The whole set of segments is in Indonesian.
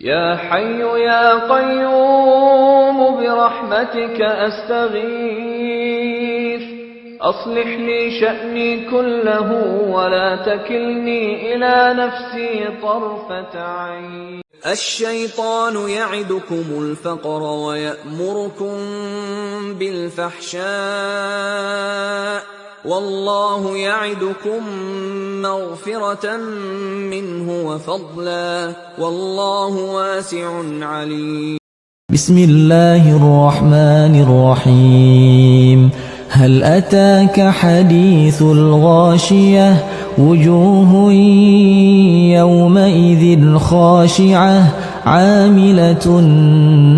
يا حي يا قيوم برحمتك أستغيث أصلح لي شأني كله ولا تكلني إلى نفسي طرفة عين. الشيطان يعدكم الفقر ويأمركم بالفحشاء والله يعدكم مغفرة منه وفضلا والله واسع عليم. بسم الله الرحمن الرحيم. هل أتاك حديث الغاشية وجوه يومئذ خاشعة عاملة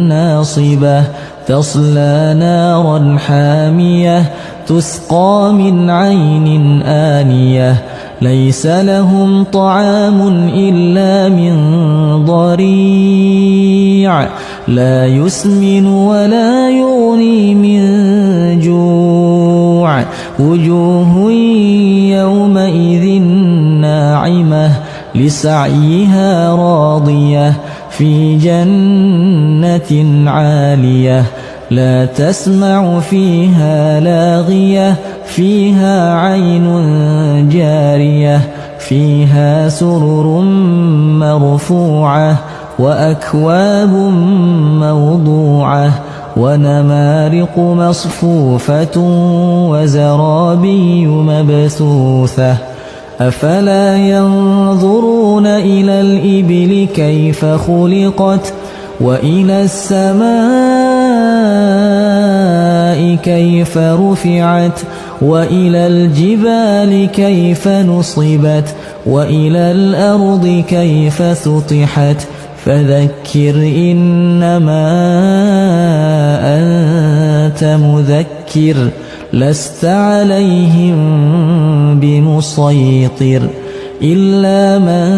ناصبة تصلى نارا حامية تسقى من عين آنية ليس لهم طعام إلا من ضريع لا يسمن ولا يغني من جوع وجوه يومئذ ناعمة لسعيها راضية في جنة عالية لا تسمع فيها لاغية فيها عين جارية فيها سرر مرفوعة وأكواب موضوعة ونمارق مصفوفة وزرابي مبثوثة أفلا ينظرون إلى الإبل كيف خلقت وإلى السماء كيف رفعت وإلى الجبال كيف نصبت وإلى الأرض كيف سطحت فذكر إنما أنت مذكر لست عليهم بمسيطر إلا من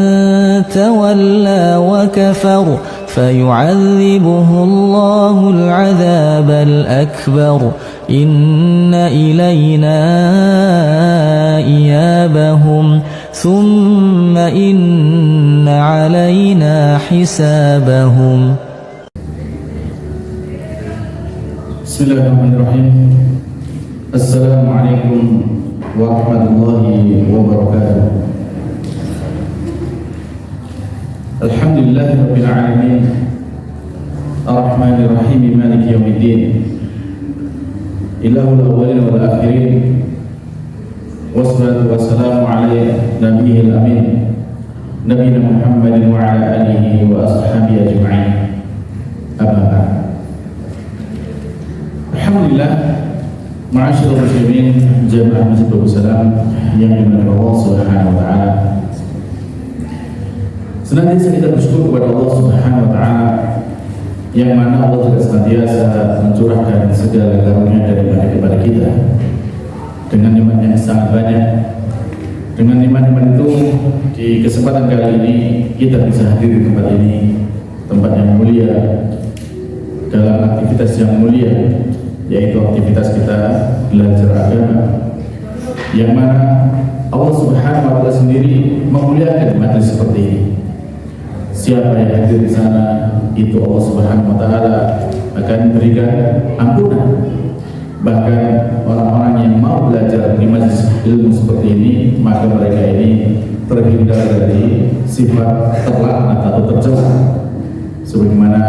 تولى وكفر فيعذبه الله العذاب الأكبر إن إلينا إيابهم ثم إن علينا حسابهم. بسم الله الرحمن الرحيم. السلام عليكم ورحمة الله وبركاته. الحمد لله رب العالمين الرحمن الرحيم مالك يوم الدين إله الأولين والآخرين والصلاة والسلام على نبيه الأمين نبينا محمد وعلى آله وأصحابه أجمعين أما بعد. Alhamdulillah, ma'asyiral muslimin jamaah Masjid Babu Salam yang dimuliakan Allah Subhanahu wa taala. Senantiasa kita bersyukur kepada Allah Subhanahu wa taala yang mana Allah juga senantiasa mencurahkan segala karunia kepada kita dengan nikmat yang sangat banyak. Dengan nikmat-nikmat itu di kesempatan kali ini kita bisa hadir di tempat ini, tempat yang mulia, dalam aktivitas yang mulia, yaitu aktivitas kita belajar agama, yang mana Allah Subhanahu wa taala sendiri memuliakan majelis seperti ini. Siapa yang hadir di sana itu Allah Subhanahu wa taala akan berikan ampunan. Bahkan orang-orang yang mau belajar di majelis ilmu seperti ini, maka mereka ini terhindar dari sifat terlaknat atau tercela. Sebagaimana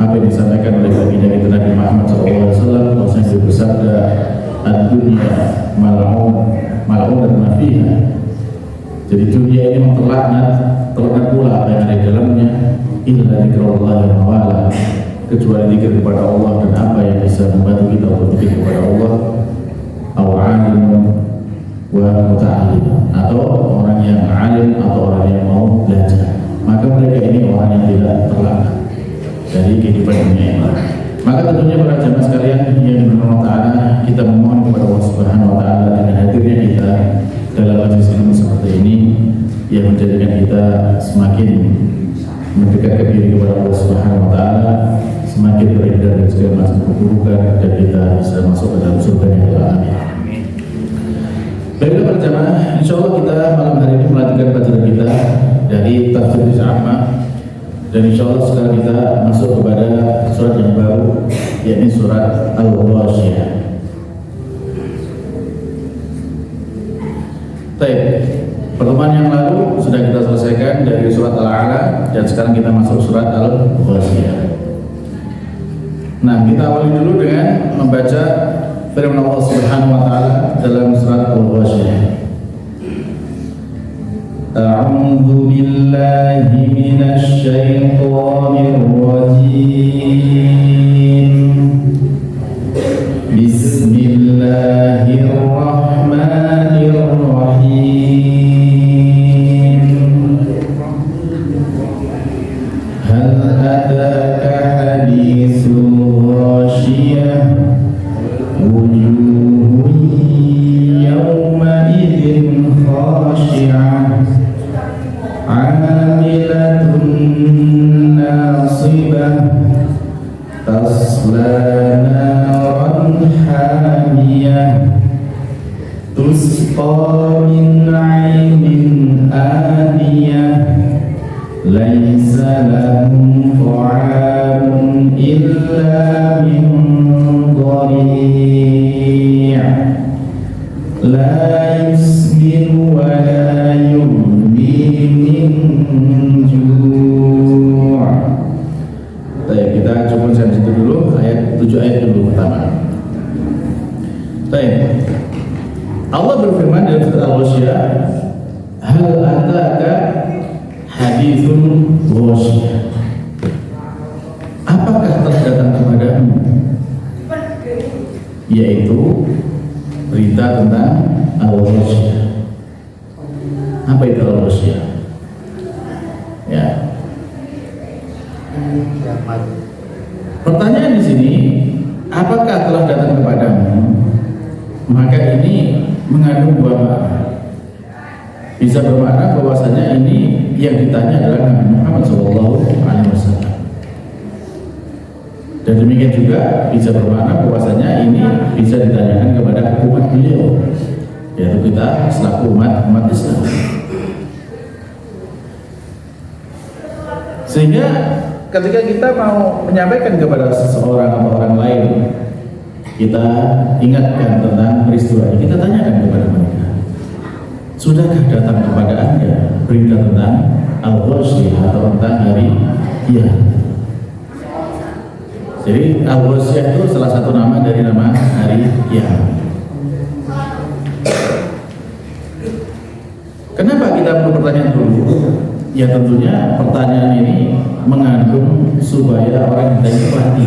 apa yang disampaikan oleh baginda kita Nabi Muhammad SAW, bahwasanya bersabda, "Ad-dunya mal'un dan ma fiha." Jadi dunia ini memang terlaknat pula apa yang ada di dalamnya, illa dzikrullah wa wala, kecuali zikir kepada Allah dan apa yang bisa membantu kita untuk zikir kepada Allah, aw alimun wa muta'allim, atau orang yang alim atau orang yang mau belajar. Maka mereka ini orang yang tidak terlaknat dari kehidupan dunia ini. Maka tentunya para jamaah sekalian yang dimuliakan Allah Ta'ala, kita memohon kepada Allah Subhanahu wa taala dengan hadirnya kita dalam majelis ilmu seperti ini yang menjadikan kita semakin mendekatkan diri kepada Allah Subhanahu wa taala, semakin berhindar dari segala macam keburukan, dan kita bisa masuk ke dalam surga yang amin. Baiklah para jamaah, insyaallah kita malam hari ini melanjutkan pelajaran kita dari tafsir Juz Amma Dan insya Allah sekarang kita masuk kepada surat yang baru, yakni surat Al-Ghasyiyah. Baik, pertemuan yang lalu sudah kita selesaikan dari surat Al-A'la, dan sekarang kita masuk surat Al-Ghasyiyah. Nah, kita awali dulu dengan membaca firman Allah Subhanahu wa taala dalam surat Al-Ghasyiyah. A'udzu billahi minasy syaithanir rajim. Bismillahirrahmanirrahim. Hal ataka haditsul ghasyiyah wujuhun yawma idzin khashi'ah 'amilatun nasibah tasla naran hamiyah tusqa min 'aynin aniyah laisa lahum ta'amun illa min dhari' la yusmin wa la yughni min ju'. Baik, kita coba sampai situ dulu, 7 ayat dulu pertama. Baik, Allah berfirman dalam surat Al-Ghasyiyah, hal ataka hadithun ghasyiyah. Apakah telah datang kepadamu, yaitu berita tentang Al-Ghasyiyah. Apa itu Al-Ghasyiyah? Ya. Pertanyaan di sini, apakah telah datang kepadamu? Maka ini mengandung dua makna. Bisa bermakna bahwasanya ini yang ditanya adalah Nabi Muhammad SAW. Dan demikian juga bisa bermakna bahwasanya ini bisa ditanyakan kepada umat beliau, yaitu kita selaku umat Islam. Sehingga ketika kita mau menyampaikan kepada seseorang atau orang lain, kita ingatkan tentang peristiwa ini, kita tanyakan kepada mereka, sudahkah datang kepada Anda berita tentang Al-Ghasyiyah atau tentang hari kiamat? Jadi Al-Ghasyiyah itu salah satu nama dari nama hari kiamat. Kenapa kita perlu bertanya dulu? Ya tentunya pertanyaan ini mengandung supaya orang kita itu paham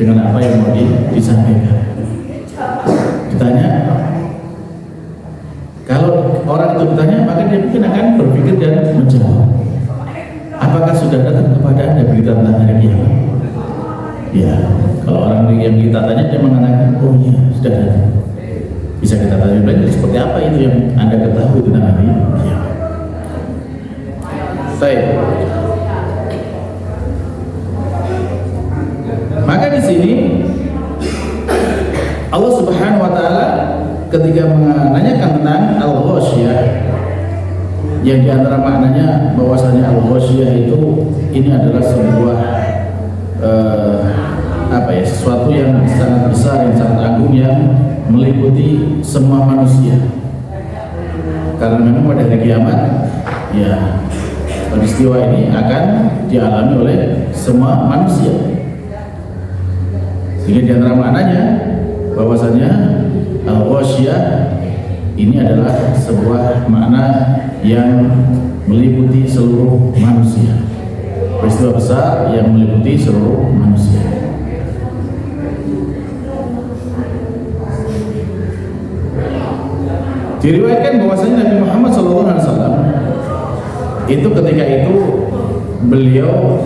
dengan apa yang mau disampaikan. Ditanya, kalau orang itu ditanya, maka dia mungkin akan berpikir dan menjawab. Apakah sudah datang kepada Anda berita tentang hari kiamat? Ya, kalau orang yang kita tanya dia mengatakan, oh iya sudah datang. Bisa kita tanya lagi, seperti apa itu yang Anda ketahui tentang hari kiamat? Baik. Maka di sini Allah Subhanahu wa taala ketika menanyakan tentang Al-Ghasyiyah, yang diantara maknanya bahwasanya Al-Ghasyiyah itu ini adalah sebuah sesuatu yang sangat besar, yang sangat agung, yang meliputi semua manusia. Karena memang pada hari kiamat, ya, peristiwa ini akan dialami oleh semua manusia. Sehingga di antara maknanya bahwasanya Al-Ghasyiyah ini adalah sebuah makna yang meliputi seluruh manusia. Peristiwa besar yang meliputi seluruh manusia. Diriwayatkan bahwasanya Nabi Muhammad SAW itu ketika itu beliau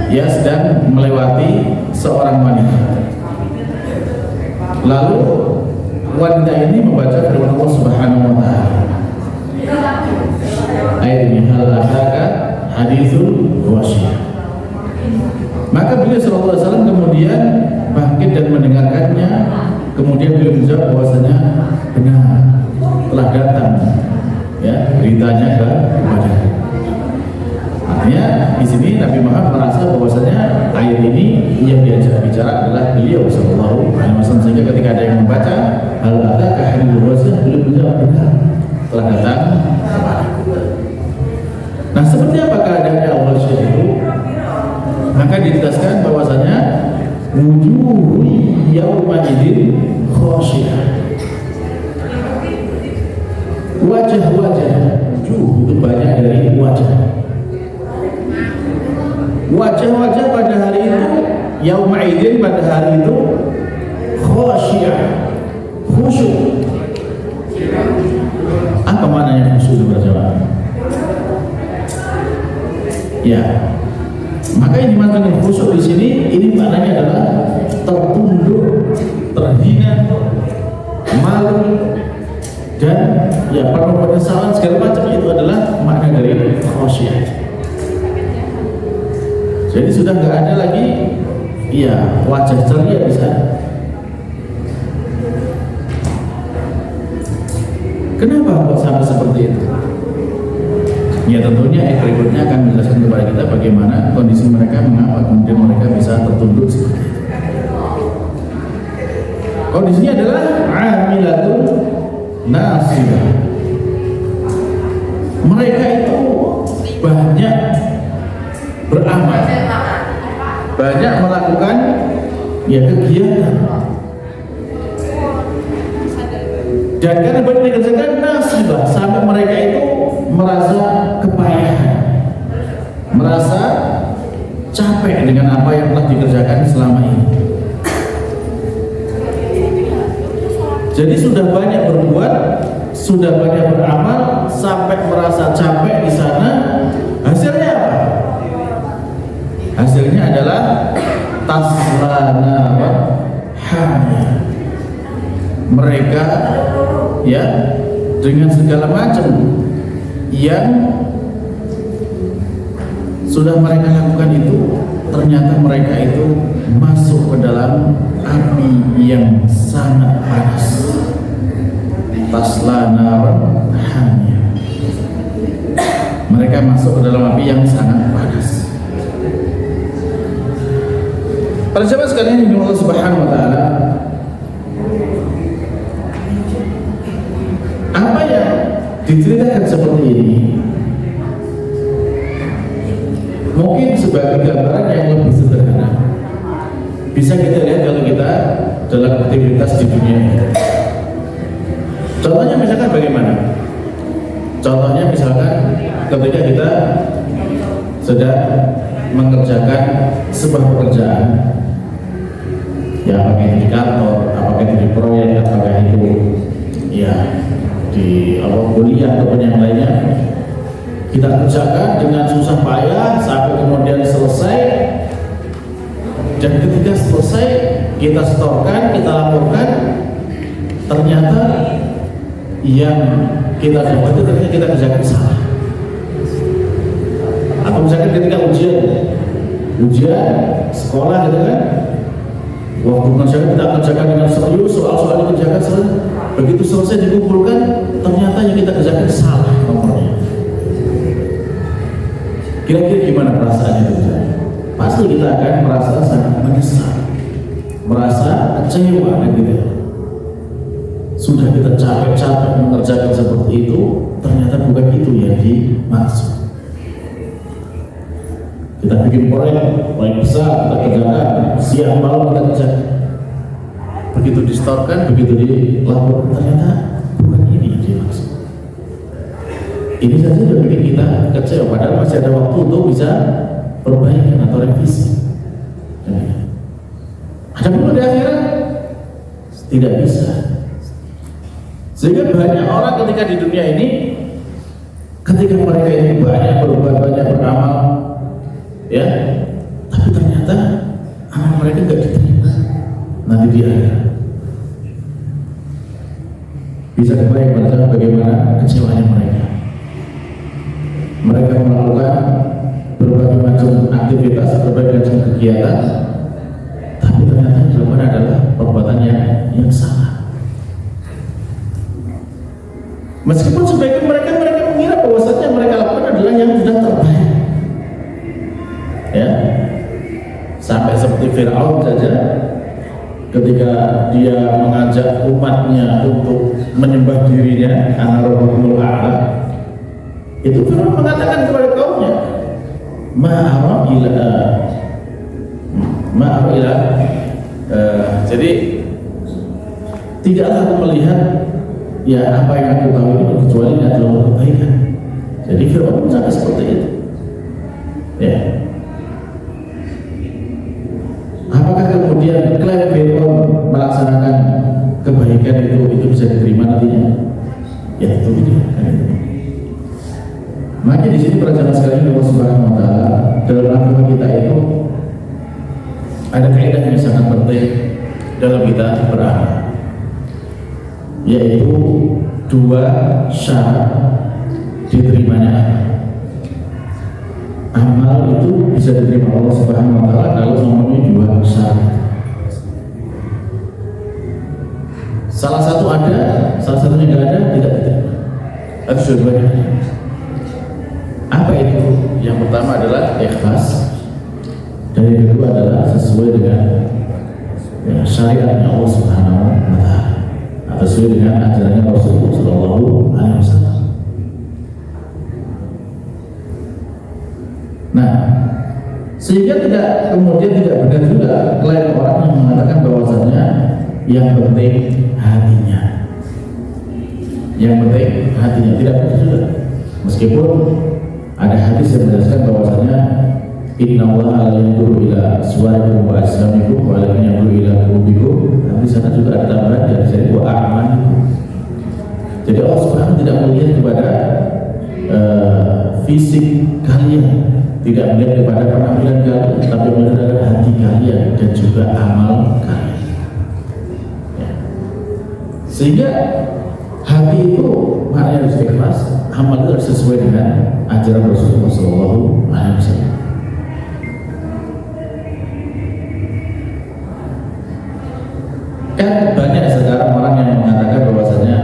sedang melewati seorang wanita. Lalu wanita ini membaca firman Allah Subhanahu wa taala. Ayat ini, hal ataka haditsul ghasyiyah. Maka beliau sallallahu alaihi wasallam kemudian bangkit dan mendengarkannya. Kemudian beliau menjawab bahwasanya benar, telah datang ya beritanya kepada. Maka Ya, di sini Nabi Muhammad merasa bahwasanya ayat ini yang diajak bicara adalah beliau sallallahu alaihi wasallam, sehingga ketika ada yang membaca hal ada hadithul ghasiyah, beliau menjawab benar, telah datang kepadaku. Nah, seperti apa keadaannya al-ghasiyah itu? Maka dijelaskan bahwasanya wujuh yauma idzin khashi'ah. Wajah-wajah, wujuh itu banyak dari wajah. Wajah-wajah pada hari itu, yauma idzin pada hari itu khashi'ah, khusyuk. Apa maknanya khusyuk itu berjamaah? Ya, maka yang dimaksud dengan khusyuk di sini, ini maknanya adalah tertunduk, terhina, malu, dan ya penuh penyesalan segala macam. Itu adalah makna dari khusyuk. Jadi sudah nggak ada lagi, ya wajah ceria di sana. Kenapa kok sampai seperti itu? Ya tentunya ayat berikutnya akan menjelaskan kepada kita bagaimana kondisi mereka, mengapa kemudian mereka bisa tertunduk seperti itu. Kondisinya adalah amilatun nasibah. Mereka itu banyak beramal, banyak melakukan ya kegiatan, dan karena banyak dikerjakan nasibah, sampai mereka itu merasa kepayahan, merasa capek dengan apa yang telah dikerjakan selama ini. Jadi sudah banyak berbuat, sudah banyak beramal, sampai merasa capek di sana. Hasilnya apa? Hasilnya adalah taslana hamia. Mereka ya dengan segala macam yang sudah mereka lakukan itu, ternyata mereka itu masuk ke dalam api yang sangat panas. Taslana hamia. Mereka masuk ke dalam api yang sangat panas. Para sahabat sekalian yang Allah Subhanahu wa taala, apa yang diceritakan seperti ini mungkin sebagai gambaran yang lebih sederhana bisa kita lihat kalau kita dalam aktivitas di dunia ini. Contohnya misalkan bagaimana? Contohnya misalkan ketika kita sedang mengerjakan sebuah pekerjaan, ya apakah itu di kantor, apakah itu di proyek, apakah itu ya di kuliah ataupun yang lainnya, kita kerjakan dengan susah payah sampai kemudian selesai, dan ketika selesai kita setorkan, kita laporkan, ternyata yang kita dapat itu ternyata kita kerjakan salah. Atau misalkan ketika ujian sekolah gitu kan, waktu mengerjakan kita kerjakan dengan serius, soal-soal dikerjakan serius, begitu selesai dikumpulkan ternyata yang kita kerjakan salah nomornya. Kira-kira gimana perasaannya itu? Pasti kita akan merasa sangat menyesal, merasa kecewa gitu. Sudah kita capek-capek mengerjakan seperti itu, ternyata bukan itu yang dimaksud. Kita bikin proyek besar, kita kerjakan siang malam, kita kerjakan. Begitu distorkan, begitu dilaporkan, ternyata bukan ini yang dimaksud. Ini saja sudah bikin kita kecewa, padahal masih ada waktu untuk bisa perbaikan atau revisi. Ada perlu di akhirat? Tidak bisa. Sehingga banyak orang ketika di dunia ini, ketika mereka ini banyak berbuat, banyak beramal, ya, tapi ternyata amal mereka tidak diterima nanti di akhirat. Bisa kebayang pada bagaimana kecewanya mereka. Mereka melakukan berbagai macam aktivitas, berbagai macam kegiatan, tapi ternyata yang dilakukan adalah perbuatan yang salah. Meskipun sebagian mereka mengira bahwasanya mereka lakukan adalah yang sudah terbaik, ya, sampai seperti Fir'aun saja ketika dia mengajak umatnya untuk menyembah dirinya, ana rabbukumul a'la, itu Fir'aun mengatakan kepada kaumnya, ma'ara ila jadi tidaklah aku melihat ya apa yang aku tahu ini kecuali ini adalah kebaikan. Jadi Fir'aun sampai seperti itu, ya. Apakah kemudian klaim Fir'aun melaksanakan kebaikan itu bisa diterima nantinya? Ya itu dia. Maka di sini para jamaah sekalian Allah Subhanahu wa taala, dalam agama kita itu ada kaidah yang sangat penting dalam kita beramal, yaitu 2 syarat diterimanya amal itu bisa diterima Allah Subhanahu wa taala kalau memenuhi 2 syarat. Salah satu ada, salah satunya tidak ada, tidak diterima. Itu dua-duanya. Apa itu? Yang pertama adalah ikhlas, dan yang kedua adalah sesuai dengan syariatnya Allah Subhanahu wa taala, atau sesuai dengan ajarannya Rasulullah Shallallahu Alaihi Wasallam. Nah, sehingga kemudian tidak benar juga klaim orang yang mengatakan bahwasanya yang penting hatinya, tidak benar juga. Meskipun ada hadis yang menjelaskan bahwasanya innallaha la yanzuru ila suwarikum wa ajsamikum walakin yanzuru ila qulubikum. Tapi di sana juga ada tambahan dari sini wa a'malikum. Jadi Allah Subhanahu tidak melihat kepada fisik kalian, tidak melihat kepada penampilan kalian, tapi melihat kepada hati kalian dan juga amal kalian. Ya. Sehingga hati itu maknanya harus ikhlas, amal itu harus sesuai dengan ajaran Rasulullah Shallallahu Alaihi Wasallam. Kan banyak sekarang orang yang mengatakan bahwasanya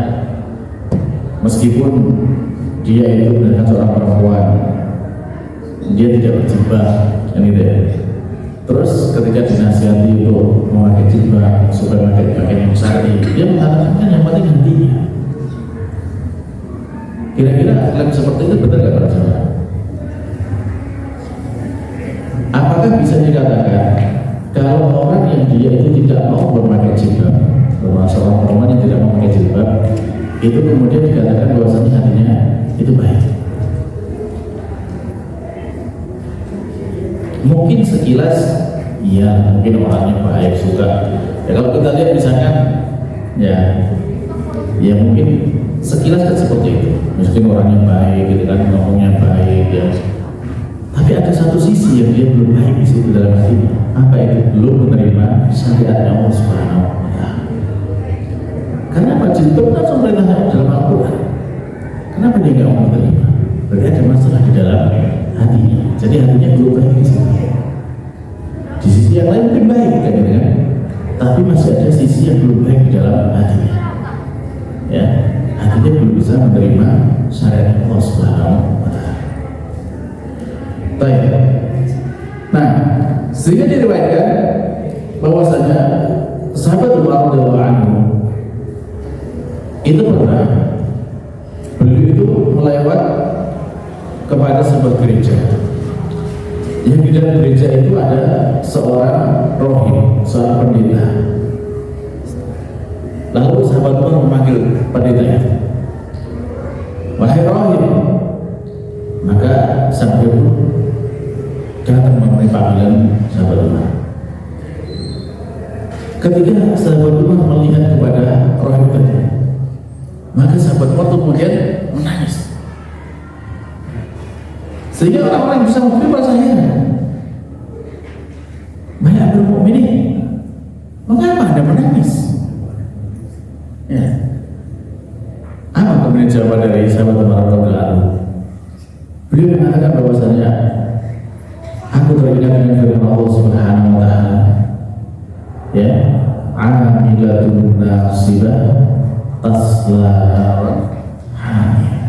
meskipun dia itu adalah seorang perempuan, dia tidak berjilbab, kan gitu ya. Terus ketika dinasihati untuk memakai jilbab supaya memakai pakaian yang syar'i, dia mengatakan kan yang penting hatinya. Kira-kira klaim seperti itu benar nggak para jemaah? Apakah bisa dikatakan kalau orang yang dia itu tidak mau memakai jilbab, termasuk orang perempuan yang tidak mau memakai jilbab, itu kemudian dikatakan bahwasanya hatinya itu baik? Mungkin sekilas, ya mungkin orangnya baik, suka. Ya kalau kita lihat misalkan, ya mungkin sekilas kan seperti itu. Mungkin orangnya baik, gitu kan, ngomongnya baik, ya. Tapi ada satu sisi yang dia belum baik di situ dalam hatinya. Apa itu? Belum menerima syariatnya Allah Subhanahu wa taala. Karena jilbab kan perintahnya dalam Al-Quran. Kenapa dia nggak mau menerima? Berarti ada masalah di dalam hatinya. Jadi hatinya belum baik di sini. Di sisi yang lain mungkin baik kan, tapi masih ada sisi yang belum baik di dalam hatinya. Ya, hatinya belum bisa menerima syariat Allah Subhanahu wa taala. Baik. Nah, sehingga diriwayatkan bahwasanya sahabat Umar radhiyallahu anhu itu pernah beliau itu melewat kepada sebuah gereja. Yang di dalam gereja itu ada seorang rohib, seorang pendeta. Lalu sahabat Umar memanggil pendetanya, "Wahai rohib." Maka sang ibu datang memenuhi panggilan sahabat Umar. Ketika sahabat Umar melihat kepada rohib tadi, maka sahabat Umar kemudian menangis. Sehingga orang-orang yang bisa mungkin merasa heran. Banyak bermukmin, mengapa Anda menangis? Ya. Apa kemudian jawaban dari sahabat Umar radhiyallahu anhu? Beliau mengatakan bahwasanya aku teringat dengan firman Allah Subhanahu wa taala, ya, amilatun nasibah tasla hamiyah.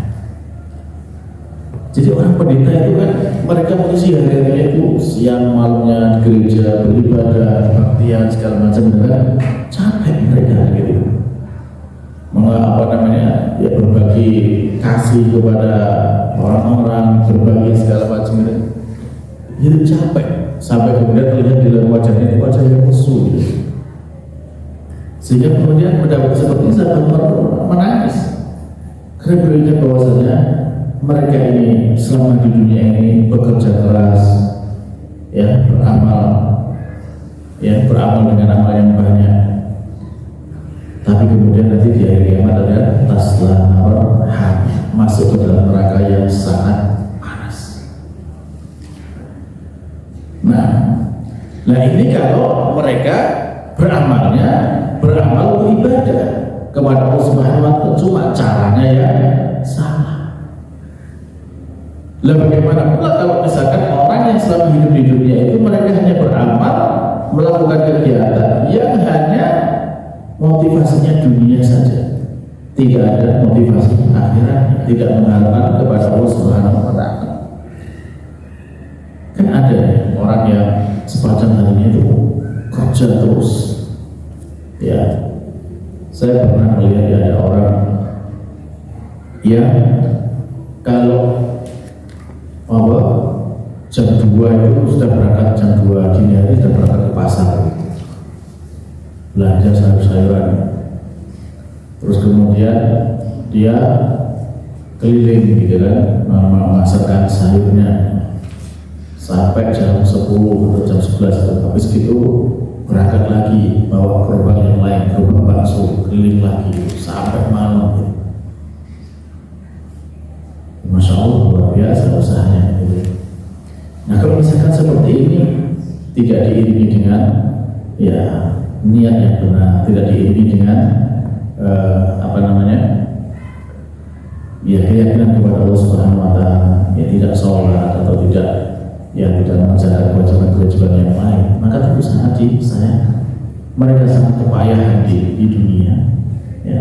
Jadi orang pendeta itu kan mereka mengisi hari-harinya itu siang malamnya di gereja beribadah, baktian segala macam, kan capek mereka gitu. Ya berbagi kasih kepada orang-orang, berbagi segala macam itu capek sampai kemudian terlihat di dalam wajahnya itu wajah yang lesu gitu. Sehingga kemudian mendapat seperti itu menangis karena berikan bahwasanya mereka ini selama di dunia ini bekerja keras, ya beramal dengan amal yang banyak, tapi kemudian nanti di hari kiamat ada tasla nar hamiyah, masuk ke dalam neraka yang sangat panas. Nah ini kalau mereka beramal beribadah kepada Allah Subhanahu wa Ta'ala, cuma caranya yang salah. Lalu bagaimana pula kalau misalkan orang yang selama hidup di dunia itu mereka hanya beramal, melakukan kegiatan yang hanya motivasinya dunia saja, tidak ada motivasi akhirat, tidak mengharapkan kepada Allah Subhanahu wa Ta'ala. Kan ada orang yang sepanjang harinya itu kerja terus. Ya, saya pernah melihat ada orang yang kalau jam 2 itu sudah berangkat, jam 2 dini hari sudah berangkat ke pasar belanja sayur-sayuran, terus kemudian dia keliling gitu kan memasarkan sayurnya sampai jam 10 atau jam 11, habis gitu berangkat lagi bawa gerobak yang lain, gerobak bakso, keliling lagi sampai malam. Masya Allah, luar biasa usahanya gitu. Nah kalau misalkan seperti ini tidak diiringi dengan niat yang benar, tidak diiringi dengan keyakinan kepada Allah Subhanahu wa Ta'ala, tidak sholat atau tidak menjalankan kewajiban-kewajiban yang lain, maka tentu sangat disayangkan. Mereka sangat kepayahan di dunia, ya.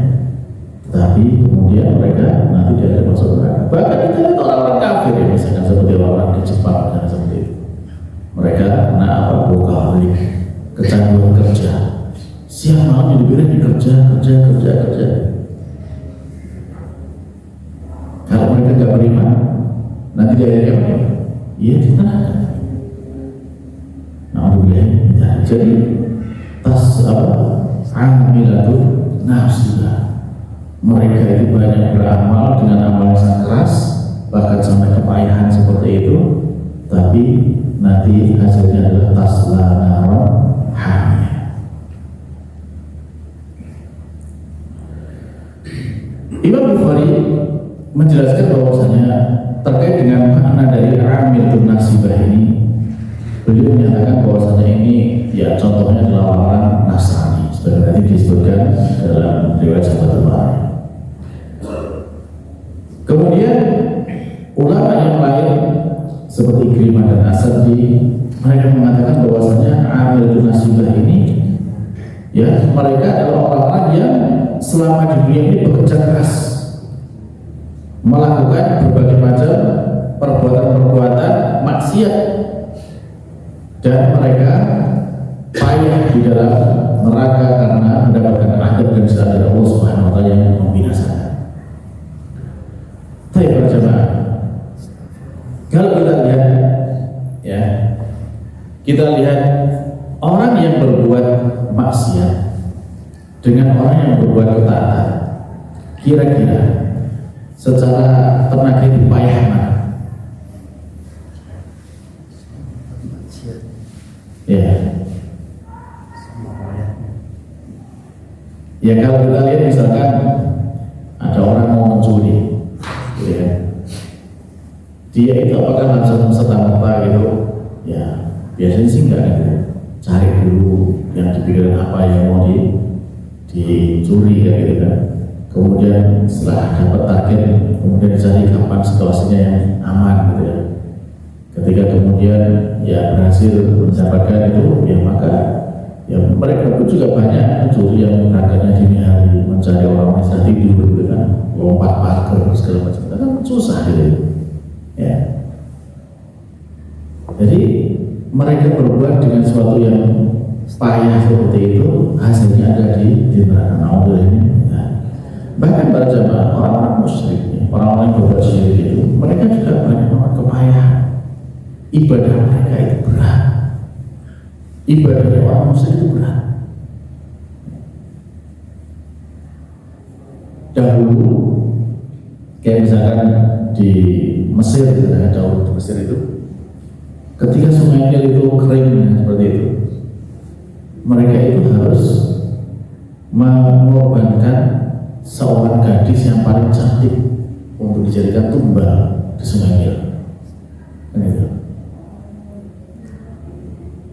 Tapi kemudian mereka nanti tidak ada masuk neraka. Bahkan kita lihat orang-orang kafir ya, misalkan seperti orang di Jepang dan seperti itu. Mereka kena workaholic, kecanduan kerja. Siang malam dibilang kerja. Kalau mereka nggak beriman, nanti dia akan iya di neraka. Nah, jadi amilatun nafsiyah. Mereka itu banyak beramal dengan amal yang sangat keras, bahkan sampai kepayahan seperti itu, tapi nanti hasilnya adalah tasla nar hamiyah. Imam Bukhari menjelaskan bahwasanya terkait dengan makna dari amilun nasibah ini, beliau menyatakan bahwasanya ini contohnya adalah orang Nasrani, seperti tadi disebutkan dalam riwayat Sahabat Al-Bukhari. Kemudian ulama yang lain seperti Ikrimah dan As-Sa'di, mereka mengatakan bahwasanya amilun nasibah ini mereka adalah orang-orang yang selama di dunia ini bekerja keras, melakukan berbagai macam perbuatan-perbuatan maksiat, dan mereka payah di dalam neraka karena mendapatkan azab dan siksaan dari Allah Subhanahu wa Ta'ala yang membinasakan. Baik berjamaah, kalau kita lihat kita lihat orang yang berbuat maksiat dengan orang yang berbuat ketaatan, kira-kira secara tenaga itu payah mana? Kalau kita lihat misalkan ada orang mau mencuri, dia itu apakah langsung serta-merta gitu? Biasanya sih enggak gitu. Cari dulu yang dipikirkan apa yang mau dicuri gitu kan. Kemudian setelah dapat target, kemudian dicari kapan situasinya yang aman gitu ya. Ketika kemudian berhasil mendapatkan itu, maka mereka pun juga banyak mencuri yang berangkatnya dini hari, mencari orang yang tidur gitu kan, lompat pagar segala macam, kan susah gitu. Ya. Jadi mereka berbuat dengan sesuatu yang payah seperti itu, hasilnya ada di neraka. Nah, bahkan para jamaah orang-orang musyrik, orang-orang yang berbuat syirik itu, mereka juga banyak banget kepayahan. Ibadah mereka itu berat. Ibadah orang musyrik itu berat. Dahulu, kayak misalkan di Mesir, jauh di Mesir itu, ketika sungai Nil itu kering seperti itu, mereka itu harus mengorbankan seorang gadis yang paling cantik untuk dijadikan tumbal di sungai Nil.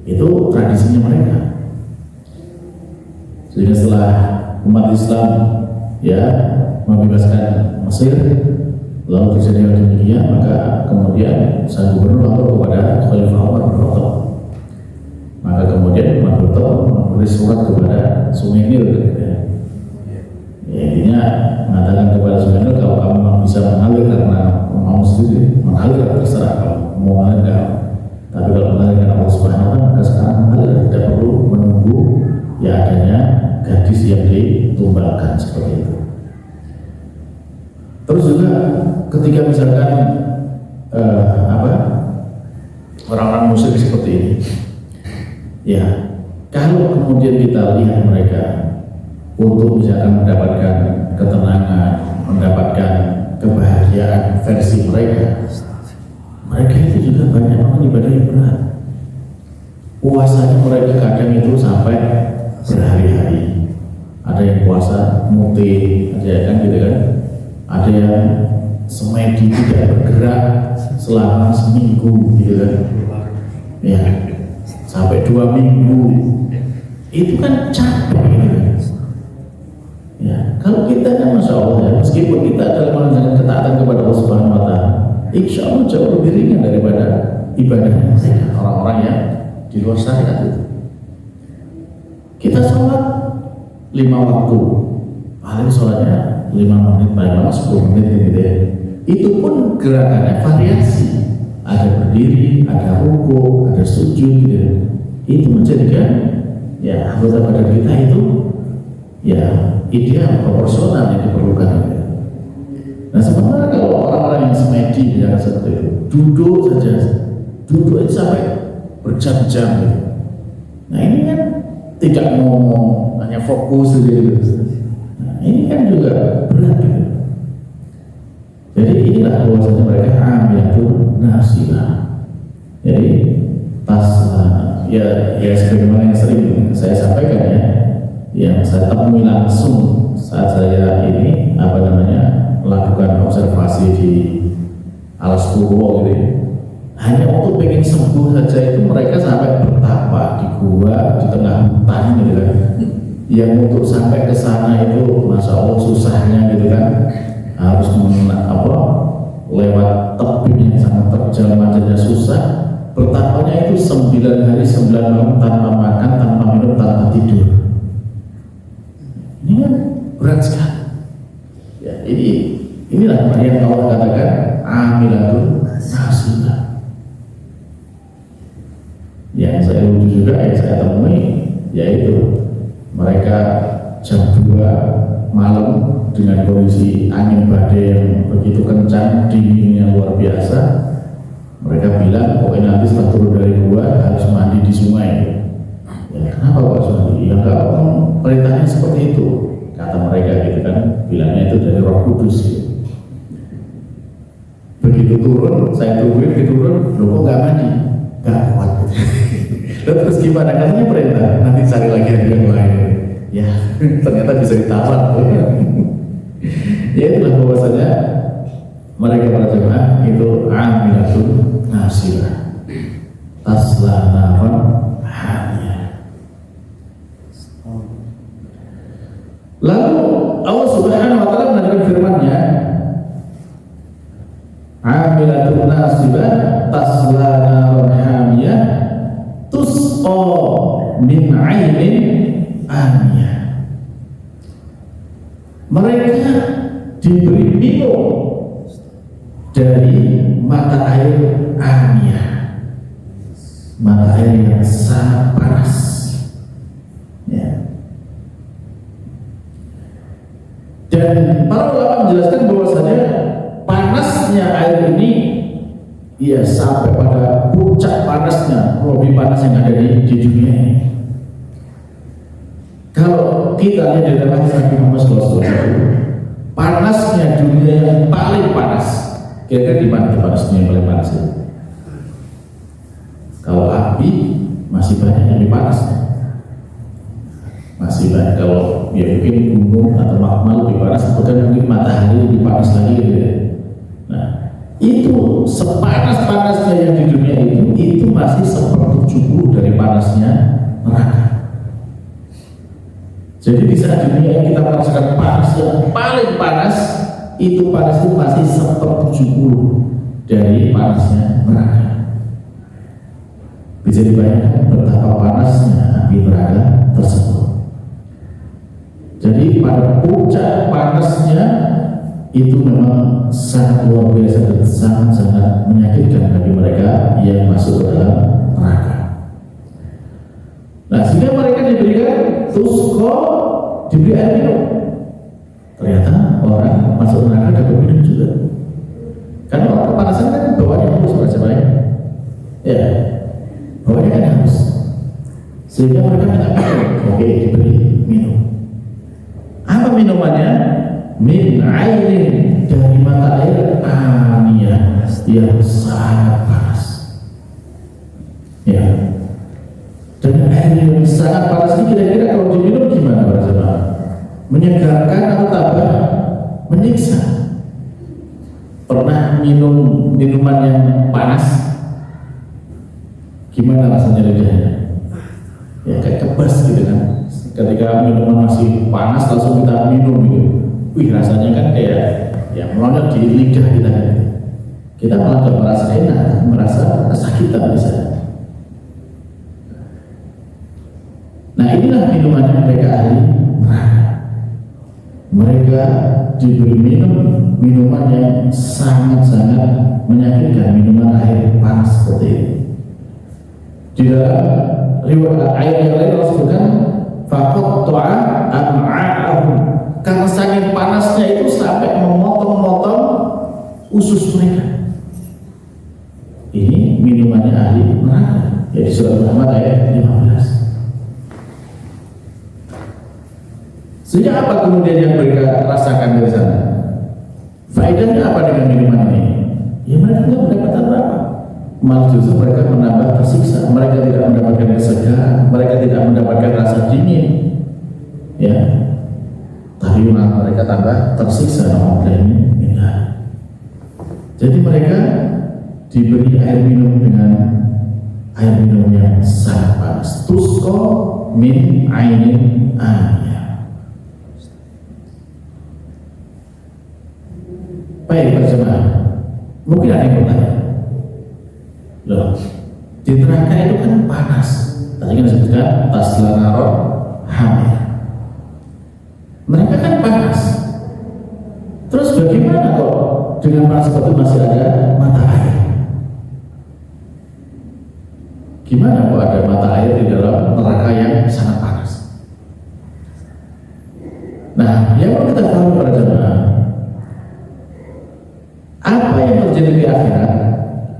Itu tradisinya mereka. Sehingga setelah umat Islam ya membebaskan Mesir, lalu terjadi demikian, maka kemudian sang gubernur lapor kepada Khalifah Umar bin Khattab. Maka kemudian Umar bin Khattab menulis surat kepada Sungai Nil, ya, intinya mengatakan kepada Sungai Nil, kalau kamu memang bisa mengalir karena mau sendiri, mengalir terserah, kalau mau mengalir, tapi kalau mengalir karena Allah Subhanahu wa Ta'ala, maka sekarang mengalir, tidak perlu menunggu ya adanya gadis yang ditumbalkan seperti itu. Terus juga ketika misalkan orang-orang musyrik seperti ini, ya kalau kemudian kita lihat mereka untuk misalkan mendapatkan ketenangan, mendapatkan kebahagiaan versi mereka, mereka itu juga banyak ibadah yang berat. Puasanya mereka kadang itu sampai berhari-hari. Ada yang puasa muti, ada kan gitu kan. Ada yang semedi tidak bergerak selama seminggu gitu kan. Ya, sampai 2 minggu. Itu kan capek gitu kan. Ya, kalau kita kan Masya Allah ya, meskipun kita dalam menjalankan ketaatan kepada Allah Subhanahu wa Ta'ala, insya Allah jauh lebih ringan daripada ibadah orang-orang yang di luar syariat itu. Kita sholat 5 waktu, paling sholatnya 5 menit, paling lama 10 menit gitu ya. Itu pun gerakannya variasi, ada berdiri, ada ruku, ada sujud gitu. Itu menjadikan ya anggota badan kita itu ya ideal, proporsional yang diperlukan gitu. Nah sementara kalau orang-orang yang semedi yang seperti itu, duduk aja sampai berjam-jam gitu. Nah ini kan tidak ngomong, hanya fokus gitu. Nah ini kan juga berat gitu. Jadi inilah bahwasanya mereka amilatun nasibah. Jadi pas ya sebagaimana yang sering saya sampaikan ya, yang saya temui langsung saat saya ini melakukan observasi di Alas Purwo gitu. Hanya untuk pengen sembuh saja itu mereka sampai bertapa di gua di tengah hutan gitu kan. Yang untuk sampai ke sana itu Masya Allah susahnya gitu kan, harus lewat tebing yang sangat terjal, macetnya susah. Bertapanya itu 9 hari 9 malam tanpa makan, tanpa minum, tanpa tidur. Ini kan berat sekali. Ya, inilah yang Allah katakan amilatun nasibah. Yang saya lucu juga yang saya temui yaitu mereka jam 2 malam dengan kondisi angin badai yang begitu kencang, dinginnya luar biasa. Mereka bilang pokoknya nanti setelah turun dari gua harus mandi di sungai. Ya, kenapa Pak Sunadi? Ya enggak, perintahnya seperti itu, kata mereka gitu kan, bilangnya itu dari Roh Kudus gitu. Begitu turun, saya tungguin diturun, loh kok nggak mandi? Nggak kuat gitu. Terus gimana? Katanya perintah, nanti cari lagi yang lain. Ya, ternyata bisa ditawar. Ya itulah bahwasanya mereka para jemaah itu amilatun nasibah, tasla naran hamiyah. Lalu Allah Subhanahu wa Ta'ala mendengar firman-Nya, amilatun nasibah tasla naran hamiyah tusqa min 'ainin aniyah. Mereka diberi minum dari mata air Aniyah, mata air yang sangat panas. Ya. Dan para ulama menjelaskan bahwasanya panasnya air ini ya sampai pada puncak panasnya, lebih panas yang ada di dunia ini. Kalau kita lihat di dalam hadis Nabi Muhammad SAW, panasnya dunia yang paling panas, kira-kira di mana panasnya yang paling panas itu? Kalau api masih banyak yang lebih panas, masih banyak. Kalau ya mungkin gunung atau magma lebih panas, bahkan mungkin matahari lebih panas lagi gitu ya. Nah, itu sepanas-panasnya yang di dunia itu masih 1/70 dari panasnya neraka. Jadi di saat dunia kita merasakan panas yang paling panas, itu panas itu masih 1/70 dari panasnya neraka. Bisa dibayangkan betapa panasnya api neraka tersebut. Jadi pada puncak panasnya itu memang sangat luar biasa dan sangat-sangat menyakitkan bagi mereka yang masuk ke dalam neraka. Nah, sehingga mereka diberikan tusko, diberi air minum. Ternyata orang masuk neraka dapat minum juga. Karena orang kepanasan kan bawahnya harus merasa baik. Ya, bawahnya kan harus. Sehingga mereka minta minum. Oke, diberi minum. Apa minumannya? Min ainin, dari mata air Aniyah yang sangat panas. Ya. Dan air yang sangat panas ini kira-kira kalau diminum gimana para jemaah? Menyegarkan atau tambah menyiksa? Pernah minum minuman yang panas? Gimana rasanya lidahnya? Ya kayak kebas gitu kan. Ketika minuman masih panas langsung kita minum gitu, wih rasanya kan kayak ya melonjak di lidah kita. Kita malah gak merasa enak, merasa kesakitan misalnya. Nah inilah minuman yang mereka ahli neraka. Mereka diberi minuman yang sangat-sangat menyakitkan, minuman air panas seperti ini. Di dalam riwayat ayat yang lain Allah sebutkan faqatta'a am'a'ahum, karena saking panasnya itu sampai memotong-motong usus mereka. Ini minumannya ahli neraka. Ya di surat Muhammad ayat 15. Sehingga apa kemudian yang mereka rasakan dari sana? Faedahnya apa dengan minuman ini? Ya mereka tidak mendapatkan apa? Malah justru mereka menambah tersiksa. Mereka tidak mendapatkan kesegaran, mereka tidak mendapatkan rasa dingin. Ya, tapi malah mereka tambah tersiksa. Jadi mereka diberi air minum dengan air minum yang sangat panas. Tusqa min ainin aniyah. Baik berjemaah, mungkin ada yang bertanya, loh, di neraka itu kan panas. Tadi kan disebutkan tasla naror hamil. Mereka kan panas. Terus bagaimana kok dengan panas seperti masih ada mata air? Gimana kok ada mata air di dalam neraka yang sangat panas? Nah, yang perlu kita tahu para jemaah, apa yang terjadi di akhirat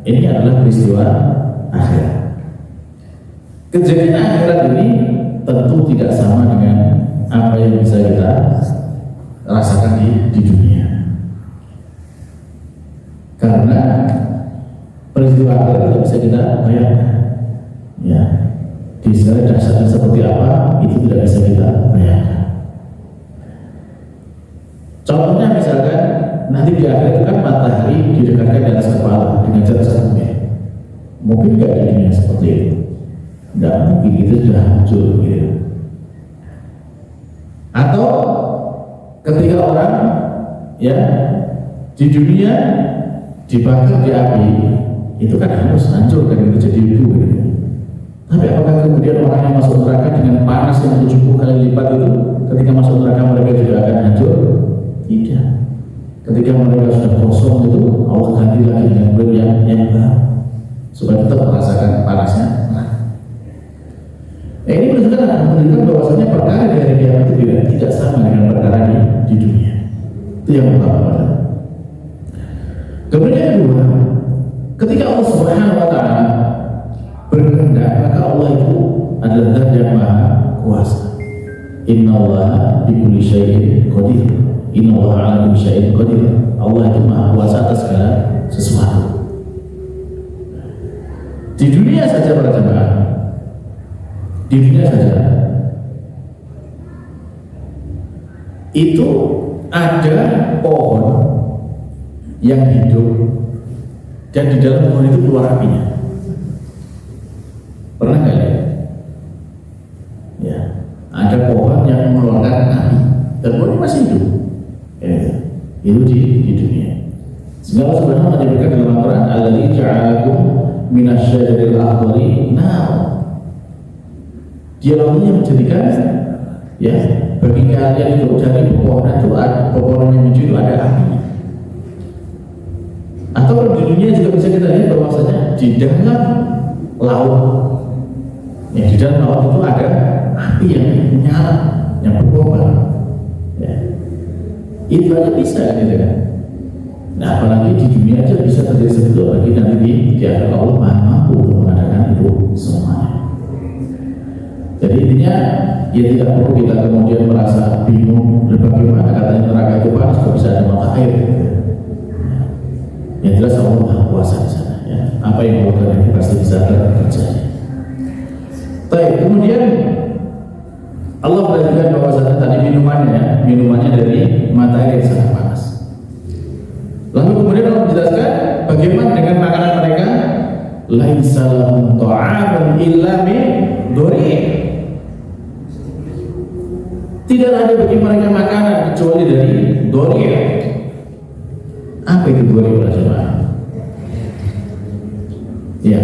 ini adalah peristiwa akhirat. Kejadian akhirat ini tentu tidak sama dengan apa yang bisa kita rasakan di dunia. Karena peristiwa akhirat tidak bisa kita bayangkan. Ya, di sana dahsyatnya seperti apa itu tidak bisa kita bayangkan. Contohnya misalkan nanti di akhir itu kan matahari didekatkan di atas kepala dengan jarak 1 mil. Mungkin nggak di dunia seperti itu. Nggak mungkin, itu sudah hancur gitu. Atau ketika orang ya di dunia dibakar di api, itu kan harus hancur kan, itu jadi itu gitu. Tapi apakah kemudian orang yang masuk neraka dengan panas yang 70 kali lipat itu ketika masuk neraka mereka juga akan hancur? Tidak. Ketika ketika mereka sudah kosong itu Allah ganti lagi dengan bulan yang baru supaya tetap merasakan panasnya. Ini menunjukkan bahwasanya perkara di hari kiamat itu tidak sama dengan perkara di dunia. Itu yang pertama. Kemudian yang kedua, ketika Allah Subhanahu wa Ta'ala berkehendak, maka Allah itu adalah zat yang maha kuasa. Innallaha bikulli syai'in qadir. Innallaha ala kulli syai'in qadir. Allah itu maha kuasa atas segala sesuatu. Di dunia saja para jemaah, di dunia saja itu ada pohon yang hidup dan di dalam pohon itu keluar apinya. Pernah nggak lihat? Ya, ada pohon yang mengeluarkan api dan pohon ini masih hidup. Itu di dunia. Sehingga Allah Subhanahu wa Ta'ala menyebutkan dalam Al-Quran, "Alladzi ja'alakum minasyajaril akhdari nar." Dia yang menjadikan ya bagi kalian itu dari pepohonan itu pepohonan yang hijau itu ada apinya. Atau di dunia juga bisa kita lihat bahwasanya di dalam laut, ya di dalam laut itu ada api yang menyala, yang berkobar. Ya. Itu aja bisa gitu kan. Nah apalagi di dunia aja bisa terjadi seperti itu, bagi nanti di akhirat Allah maha mampu untuk mengadakan itu semuanya. Jadi intinya ya tidak perlu kita kemudian merasa bingung bagaimana katanya neraka itu panas kok bisa ada mata air. Yang jelas Allah maha kuasa di sana. Ya. Apa yang Allah kehendaki pasti bisa terjadi. Baik, kemudian Allah berkata bahwasanya tadi minumannya dari mata air yang sangat panas. Lalu kemudian Allah menjelaskan bagaimana dengan makanan mereka. Laisa lahum ta'amun illa min dhari'. Tidak ada bagi mereka makanan kecuali dari dhari'. Apa itu dhari' para jemaah? Ya,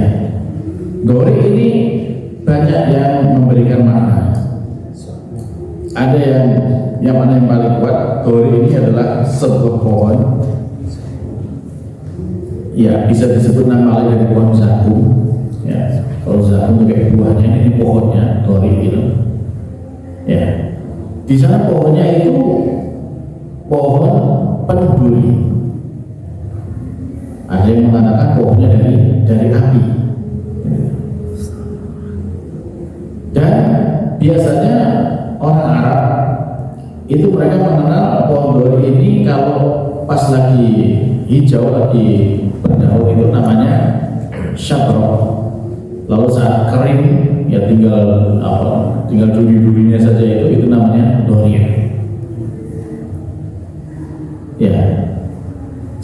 dhari' ini banyak yang memberikan makna. Ada yang mana yang paling kuat. Dhari' ini adalah sebuah pohon. Ya, bisa disebut nama lain dari pohon zakum. Ya, kalau zakum itu kayak buahnya, ini pohonnya dhari' itu. Ya, di sana pohonnya itu pohon penuh duri. Ada yang mengatakan pohonnya dari api. Dan biasanya orang Arab itu mereka mengenal pohon dhari ini kalau pas lagi hijau, lagi berdaun itu namanya syabrok. Lalu saat kering ya tinggal duri-durinya saja itu namanya dhari'. Ya.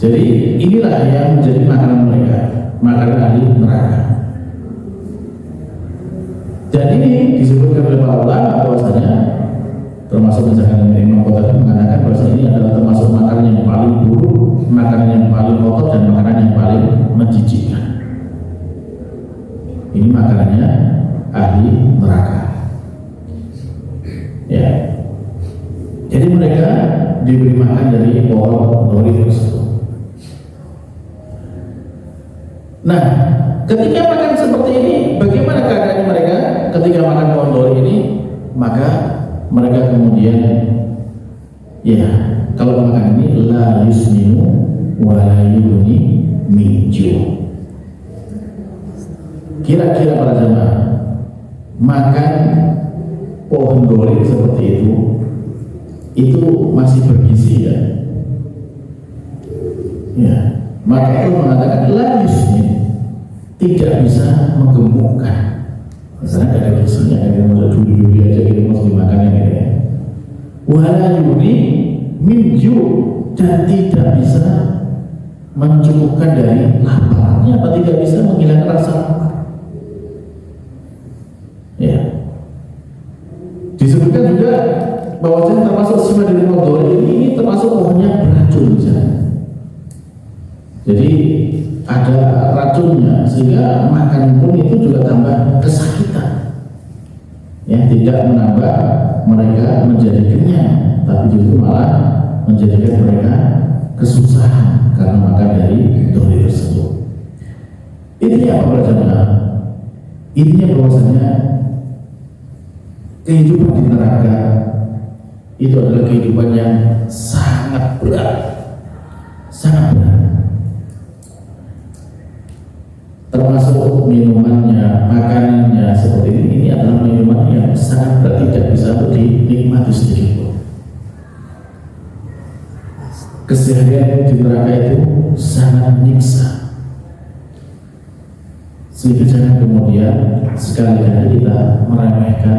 Jadi inilah yang menjadi makanan mereka, makanan ahli neraka. Dan ini disebutkan oleh para ulama bahwasanya termasuk misalkan Imam Qatadah mengatakan bahwa ini adalah termasuk makanan yang paling buruk, makanan yang paling kotor dan makanan yang paling menjijikkan. Ini makanannya ahli neraka. Ya. Jadi mereka diberi makan dari pohon dhari' tersebut. Nah, ketika makan seperti ini, bagaimana keadaan mereka ketika makan pohon dhari' ini? Maka mereka kemudian ya kalau makan ini la yusminu wa la yughni min ju'. Kira-kira para jemaah makan pohon dhari' seperti itu masih bergizi ya? Ya, maka itu mengatakan la yusmin, tidak bisa menggemukkan. Karena tidak ada gizinya, ada duri-duri aja gitu mesti dimakan yang ini ya. Wala yuni min ju', dan tidak bisa mencukupkan dari laparnya, apa tidak bisa menghilangkan rasa lapar. Ya. Disebutkan juga bahwasanya termasuk sifat dari pohon dhari' ini termasuk pohonnya beracun misalnya. Jadi ada racunnya sehingga makan pun itu juga tambah kesakitan. Ya, tidak menambah mereka menjadi kenyang, tapi justru malah menjadikan mereka kesusahan karena makan dari doli tersebut. Intinya apa para jemaah? Intinya bahwasanya kehidupan di neraka itu adalah kehidupan yang sangat berat, sangat berat. Termasuk minumannya, makanannya seperti ini adalah minuman yang sangat berat, tidak bisa dinikmati sedikit pun. Keseharian di neraka itu sangat menyiksa, sehingga jangan kemudian sekali-kali kita meremehkan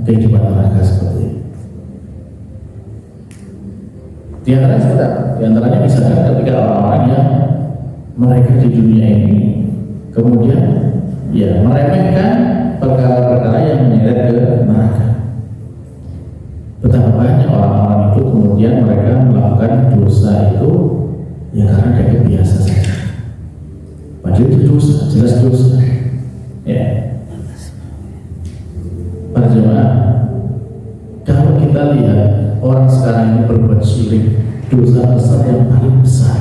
kehidupan neraka seperti ini. Di antaranya misalkan ketika orang-orang yang mereka di dunia ini kemudian ya meremehkan perkara-perkara yang menyeret ke neraka. Betapa banyak orang-orang itu kemudian mereka melakukan dosa itu ya karena dia kebiasa saja. Padahal itu dosa, jelas dosa. Ya. Para jemaah, kalau kita lihat orang sekarang ini berbuat syirik, dosa besar yang paling besar,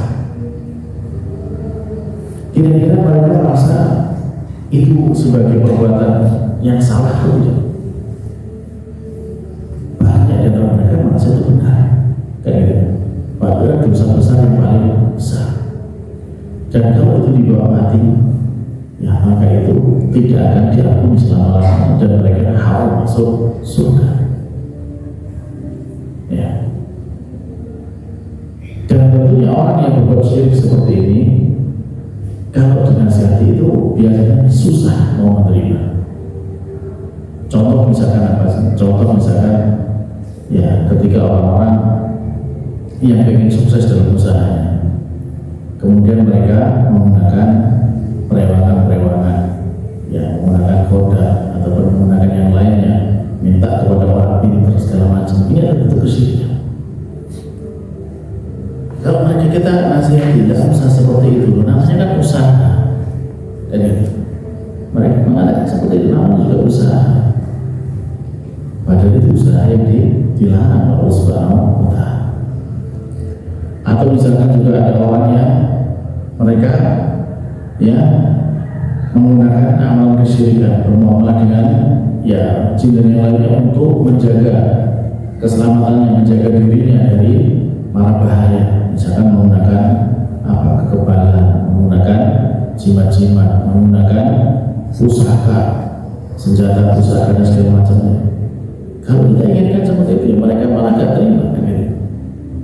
kira-kira mereka merasa itu sebagai perbuatan yang salah atau tidak? Banyak di antara mereka merasa itu benar, kayak gitu. Padahal dosa besar yang paling besar. Dan kalau itu dibawa mati, ya maka itu tidak akan diampuni selama-lamanya dan mereka harus masuk surga. Ya. Dan tentunya orang yang berbuat syirik seperti ini, kalau dinasihati itu biasanya susah mau menerima. Contoh misalkan apa sih? Contoh misalkan ya ketika orang-orang yang ingin sukses dalam usahanya, kemudian mereka menggunakan perewangan-perewangan, ya menggunakan koda ataupun menggunakan yang lainnya, minta kepada orang pintar segala macam. Ini adalah bentuk kesyirikan. Kalau mereka kita nasihati dalam usaha seperti itu, namanya kan usaha. Jadi mereka mengatakan seperti itu, namanya juga usaha. Padahal itu usaha yang dilarang oleh Allah Subhanahu wa Ta'ala. Atau misalkan juga ada orang yang mereka ya menggunakan amal kesyirikan, bermuamalah dengan ya jin dan yang lainnya untuk menjaga keselamatannya, menjaga dirinya dari mara bahaya. Misalkan menggunakan apa kekebalan, menggunakan jimat-jimat, menggunakan pusaka, senjata pusaka dan segala macamnya. Kalau kita inginkan seperti itu, mereka malah gak terima.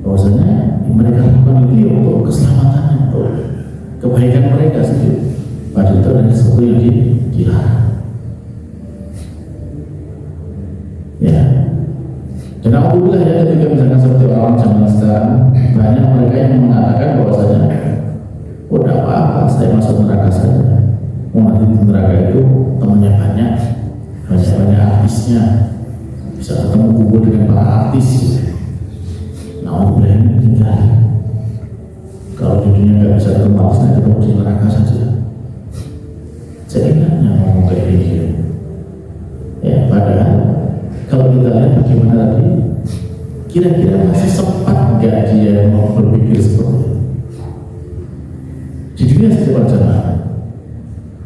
Bahwasanya mereka lakukan itu untuk keselamatannya, untuk kebaikan mereka sendiri. Padahal itu adalah sesuatu yang dilarang. Ya. Dan alhamdulillah ya ketika misalkan seperti orang zaman sekarang, banyak mereka yang mengatakan bahwasanya udah apa-apa, saya masuk neraka saja. Mau nanti di neraka itu temannya banyak artisnya, bisa ketemu kubur dengan para artis. Nah, alhamdulillah ini hindari. Kalau di dunia nggak bisa ketemu artis, nanti ketemu di neraka saja. Saya ingatnya ngomong kayak gini. Ya, padahal kalau kita lihat bagaimana tadi, kira-kira masih sempat nggak dia mau berpikir seperti itu? Di dunia setiap jamaah,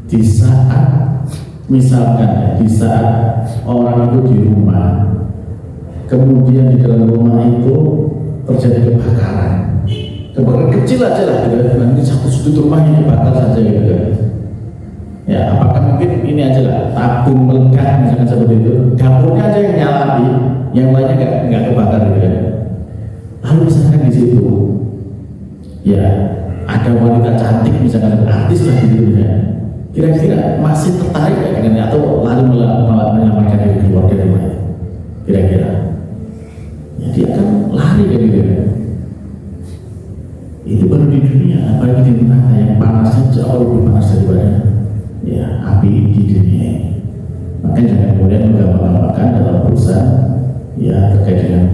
di saat misalkan ya, di saat orang itu di rumah, kemudian di dalam rumah itu terjadi kebakaran kecil aja lah, gitu. Nanti satu sudut rumahnya dibakar saja gitu kan. Ya, apakah mungkin ini aja lah, tabung melekat misalkan seperti itu, dapurnya aja yang nyala, yang lainnya nggak kebakar gitu kan. Lalu misalkan di situ, ya ada wanita cantik misalkan artis lah gitu ya, kira-kira masih tertarik ya dengan atau lalu menyelamatkan diri keluar dari rumah? Kira-kira, ya dia akan lari kan gitu kan. Itu baru di dunia, apalagi di neraka yang panasnya jauh lebih panas daripada ya api di dunia ini. Makanya jangan kemudian menggampang-gampangkan dalam urusan ya terkait dengan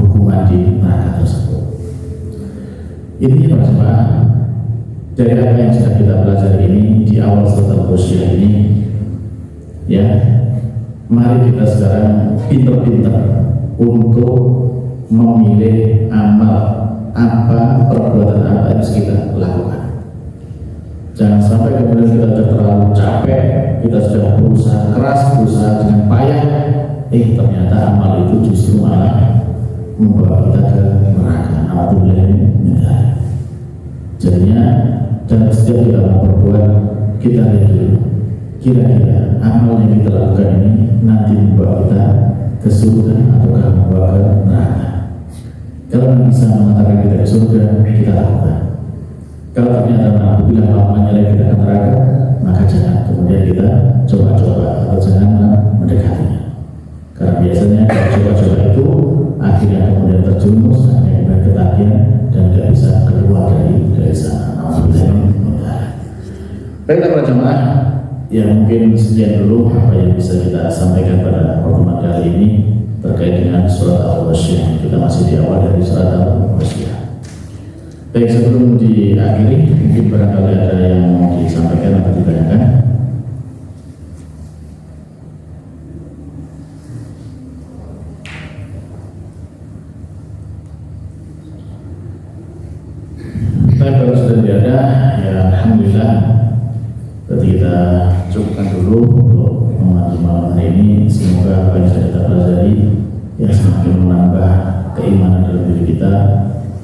hukuman di neraka tersebut. Ini bersama dari apa yang sudah kita pelajari ini di awal surat Al-Ghasyiyah ini, ya mari kita sekarang pintar-pintar untuk memilih amal apa perbuatan apa yang harus kita lakukan. Jangan sampai kemudian kita sudah terlalu capek, kita sudah berusaha keras, berusaha dengan payah, ternyata amal itu justru malah membawa kita ke neraka. Alhamdulillah. Jadinya dalam setiap kita mau berbuat, kita lihat dulu kira-kira amal yang kita lakukan ini nanti membawa kita ke surga ataukah membawa ke neraka. Kalau bisa mengantarkan kita ke surga, kita lakukan. Kalau ternyata bila menyeret kita ke neraka, maka jangan kemudian kita coba-coba atau jangan mendekatinya. Karena biasanya coba-coba itu akhirnya kemudian terjerumus, akhirnya kemudian ketagihan dan tidak bisa keluar dari sana. Baiklah para jemaah, ya mungkin sekian dulu apa yang bisa kita sampaikan pada pertemuan kali ini terkait dengan surat Al-Ghasyiyah. Kita masih di awal dari surat Al-Ghasyiyah. Baik, sebelum diakhiri, mungkin barangkali ada yang mau disampaikan atau ditanyakan. Baik, kalau sudah tidak ada, ya alhamdulillah. Berarti kita cukupkan dulu untuk membantu malam hari ini. Semoga apa yang sudah kita pelajari ya semakin menambah keimanan dalam diri kita,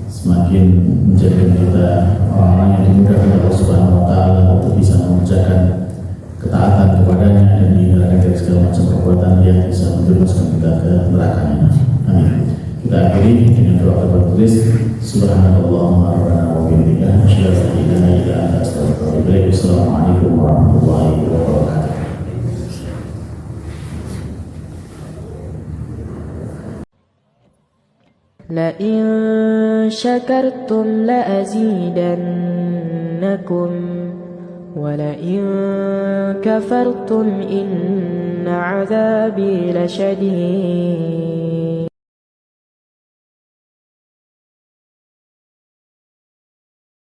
semakin menjadikan kita orang-orang yang dimudahkan oleh Allah Subhanahu wa Ta'ala untuk bisa mengerjakan ketaatan kepadanya dan meninggalkan dari segala macam perbuatan yang bisa menjerumuskan kita ke nerakanya. Amin. Kita akhiri dengan doa tertulis. Subhanallahumma rabbana wa bihamdika asyhadu an la ilaha illa anta astaghfiruka wa atubu ilaik. Assalamualaikum warahmatullahi wabarakatuh. لئن شكرتم لأزيدنكم ولئن كفرتم إن عذابي لشديد